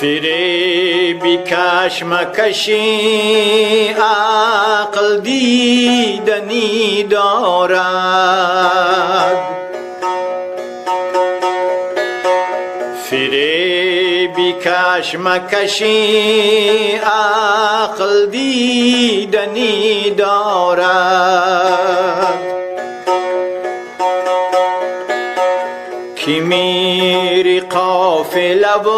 فریبی کشمکشی عقل دیدنی دارد، فریبی کشمکشی عقل دیدنی دارد. کی میری قافله و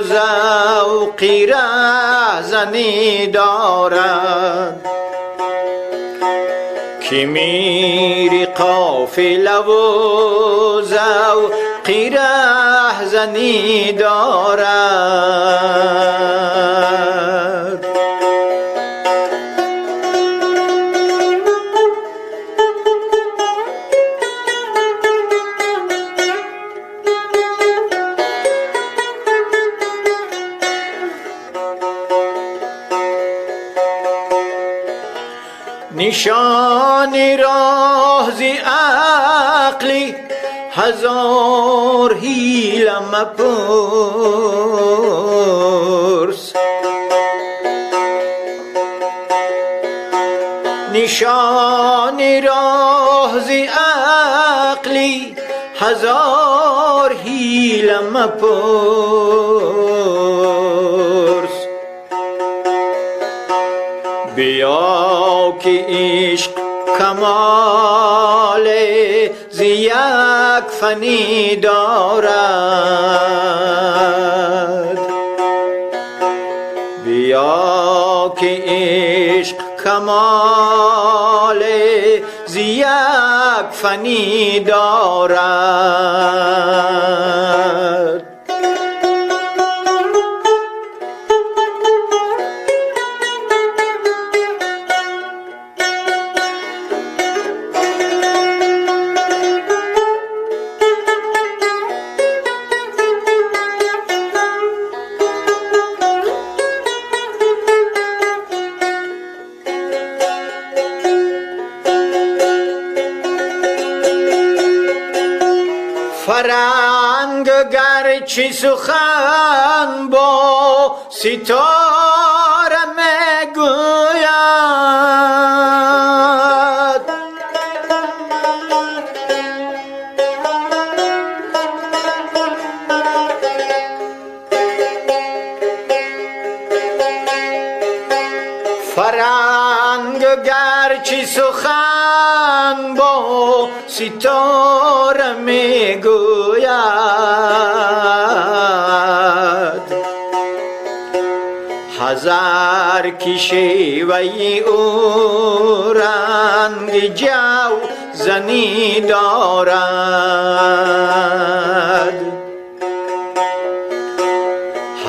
ذوقی رهزنی دارد، کی میری قافله و ذوقی رهزنی دارد. نشان راه ز عقلی هزار حیله مپرس، نشان راه ز عقلی هزار حیله مپرس. بیا که عشق کمال ز یک فنی دارد، بیا که عشق کمال ز یک فنی دارد. فرنگ گرچه سخن با ستاره میگوید، فرنگ گرچه سخن با ستاره میگوید، هزار کی شیوه او رنگ جو زنی دارد،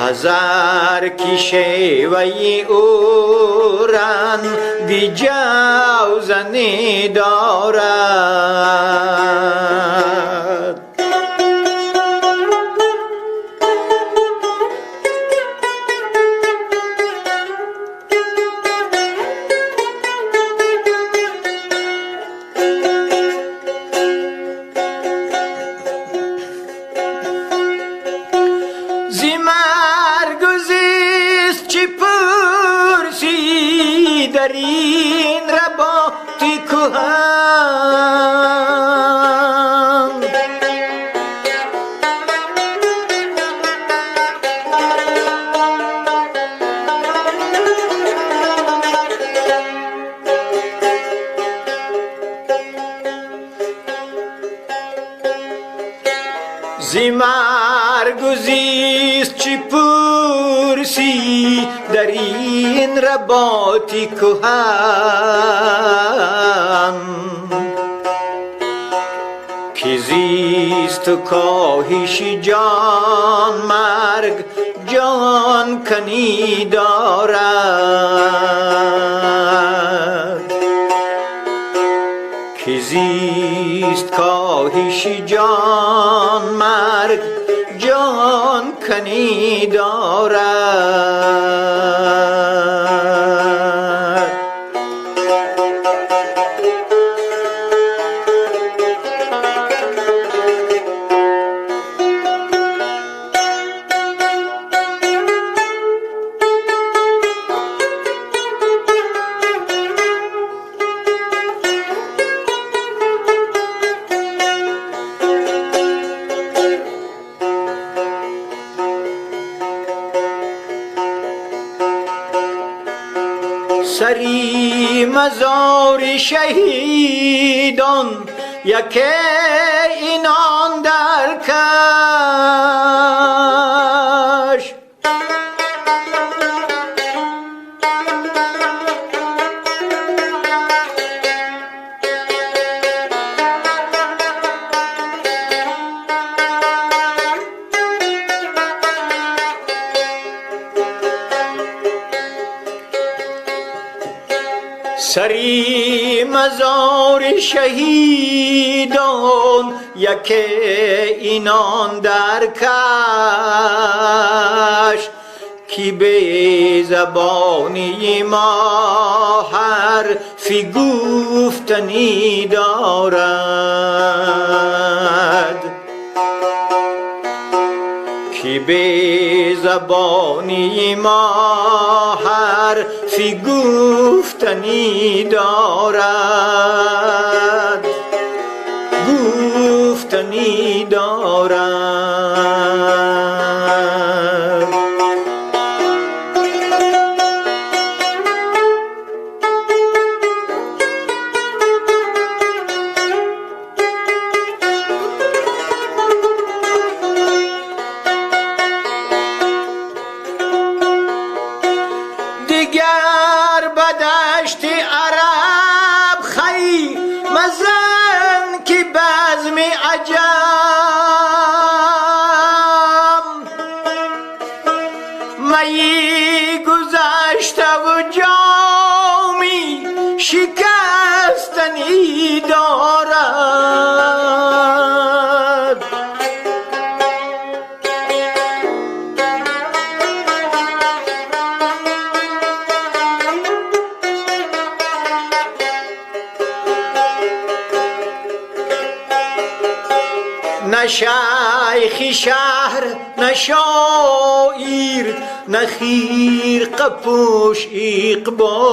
هزار کی شیوه او رنگ جو زنی دارد. در این رباطی کهن، ز مرگ و زیست چی پرسی در این رباطی کهن، که زیست و کاهشی جان مرگ جان کنی دارد، که زیست کاهشی جان مرگ جان کنی دارد. سری مزار شهیدان یکی اینان در کش، سری مزار شهیدان یکی اینان در کش، کی به زبانی ما حرفی گفتنی دارد، کی به زبانی ما حرفی گفتنی دارد، گفتنی دارد. دیگر بدشت عرب خی مزن کی بزم عجم، می گذشته و جامی شکستنی دارد، نه شیخ شهر نه شاعر نه خرقه پوش اقبال،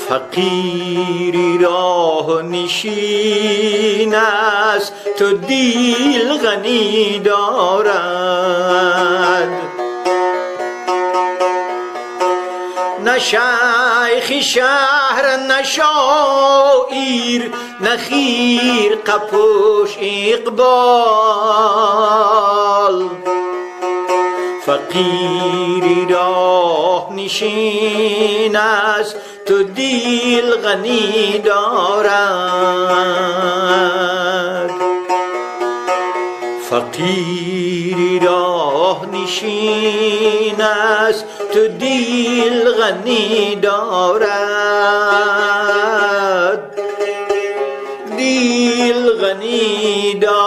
فقیری راه نشین است تو دل غنی دارد، نه شیخ شهر نه شاعر نه خرقه پوش اقبال، فقیری راه نشین است تو دل غنی دارد، فقیری راه نشین است تو دل غنی دارد، دل غنی دارد.